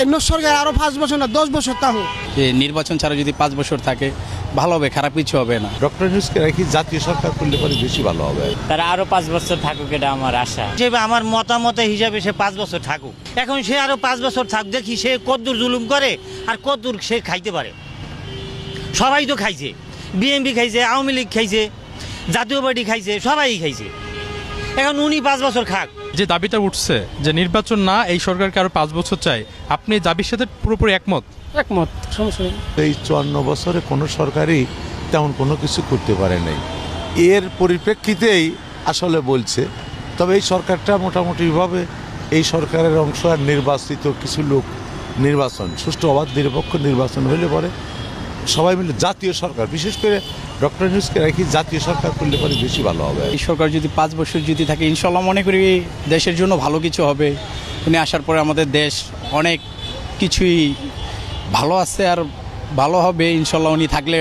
অন্য সরকার আরো 5 বছর না 10 বছর থাকুক। নির্বাচন ছাড়া যদি 5 বছর থাকে ভালো হবে, খারাপ কিছু হবে না। ডক্টর ইউনূসকে রাখি জাতীয় সরকার করলে পরে বেশি ভালো হবে। তারা আরো 5 বছর থাকুক, এটা আমার আশা। আমার মতামত হিসাবে সে 5 বছর থাকুক। এখন সে আরো 5 বছর থাক, দেখি সে কতদূর জুলুম করে আর কতদূর সে খাইতে পারে। সবাই তো খাইছে, বিএনপি খাইছে, আওয়ামী লীগ খাইছে, জাতীয় পার্টি খাইছে, সবাই খাইছে। এখন উনি 5 বছর খাক। যে দাবিটা উঠছে যে নির্বাচন না, এই সরকারকে আরো 5 বছর চাই, আপনি দাবির সাথে পুরোপুরি একমত? সমস্যা নেই। এই 54 বছরে কোনো সরকারই তেমন কোনো কিছু করতে পারে নাই, এর পরিপ্রেক্ষিতেই আসলে বলছে। তবে এই সরকারটা মোটামুটিভাবে এই সরকারের অংশ আর নির্বাচিত কিছু লোক নির্বাচন সুষ্ঠু অবাধ নিরপেক্ষ নির্বাচন হলে পরে সবাই মিলে জাতীয় সরকার, বিশেষ করে ডক্টর ইউনূসকে রাখি জাতীয় সরকার করলে পরে বেশি ভালো হবে। এই সরকার যদি 5 বছর যদি থাকে, ইনশাল্লাহ মনে করি দেশের জন্য ভালো কিছু হবে। উনি আসার পরে আমাদের দেশ অনেক কিছুই ভালো আছে আর ভালো হবে। ইনশাল্লাহ উনি থাকলে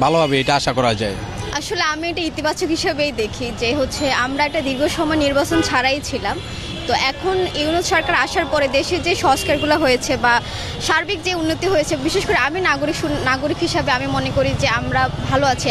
ভালো হবে, এটা আশা করা যায়। আসলে আমি এটা ইতিবাচক হিসেবেই দেখি যে আমরা একটা দীর্ঘ সময় নির্বাচন ছাড়াই ছিলাম। তো এখন ইউনূস সরকার আসার পরে দেশে যে সংস্কারগুলো হয়েছে বা সার্বিক যে উন্নতি হয়েছে, বিশেষ করে আমি নাগরিক হিসাবে আমি মনে করি যে আমরা ভালো আছি।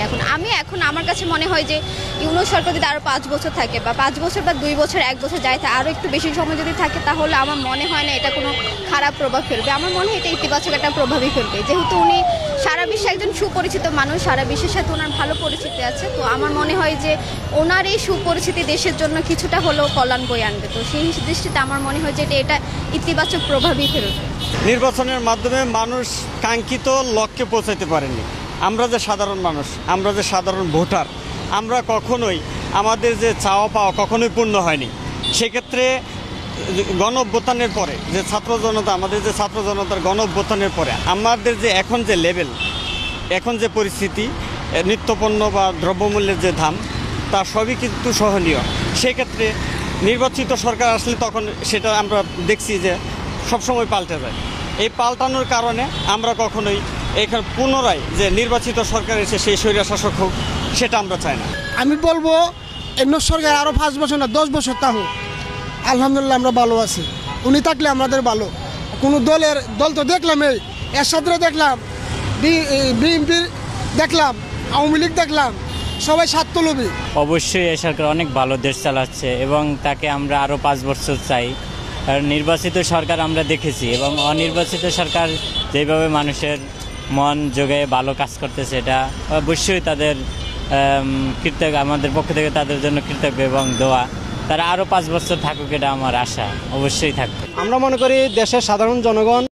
এখন আমার কাছে মনে হয় যে ইউনূস সরকার যদি আরও 5 বছর থাকে বা 5 বছর বা 2 বছর 1 বছর যায়, আরও একটু বেশি সময় যদি থাকে, তাহলে আমার মনে হয় না এটা কোনো খারাপ প্রভাব ফেলবে। আমার মনে হয় এটা ইতিবাচক একটা প্রভাবই ফেলবে, যেহেতু উনি সারা বিশ্বে একজন সুপরিচিত মানুষ, সারা বিশ্বের সাথে ওনার ভালো পরিচিতি আছে। তো আমার মনে হয় যে ওনার এই সুপরিচিতি দেশের জন্য কিছুটা হলেও কল্যাণ বয়ে আনবে। তো সেই দৃষ্টিতে আমার মনে হয় যে এটা ইতিবাচক প্রভাবই ফেলবে। নির্বাচনের মাধ্যমে মানুষ কাঙ্ক্ষিত লক্ষ্যে পৌঁছাতে পারেনি। আমরা যে সাধারণ মানুষ, আমরা যে সাধারণ ভোটার, আমরা কখনোই আমাদের যে চাওয়া পাওয়া কখনোই পূর্ণ হয়নি। সেক্ষেত্রে গণ অভ্যুত্থানের পরে যে আমাদের যে ছাত্র জনতার গণ অভ্যুত্থানের পরে আমাদের যে এখন যে লেভেল, এখন যে পরিস্থিতি, নিত্যপণ্য বা দ্রব্যমূল্যের যে দাম, তা সবই কিন্তু সহনীয়। সেক্ষেত্রে নির্বাচিত সরকার আসলে তখন সেটা আমরা দেখছি যে সবসময় পাল্টে যায়। এই পাল্টানোর কারণে আমরা কখনোই এখানে পুনরায় যে নির্বাচিত সরকার এসে সেই স্বৈরশাসক হোক, সেটা আমরা চাই না। আমি বলবো অন্য সরকার আরো 5 বছর না 10 বছর থাকুক। আলহামদুলিল্লাহ আমরা ভালো আছি, উনি থাকলে আমাদের ভালো। কোনো দল তো দেখলাম, এর সাথে দেখলাম, বিএনপি দেখলাম, আওয়ামী লীগ দেখলাম, সবাই স্বার্থলোভী। অবশ্যই এই সরকার অনেক ভালো দেশ চালাচ্ছে এবং তাকে আমরা আরও 5 বছর চাই। কারণ নির্বাচিত সরকার আমরা দেখেছি এবং অনির্বাচিত সরকার যেভাবে মানুষের মন যোগে ভালো কাজ করতেছে, এটা অবশ্যই তাদের কৃতজ্ঞ, আমাদের পক্ষ থেকে তাদের জন্য কৃতজ্ঞ এবং দোয়া। তারা আরও 5 বছর থাকুক, এটা আমার আশা, অবশ্যই থাকবে। আমরা মনে করি দেশের সাধারণ জনগণ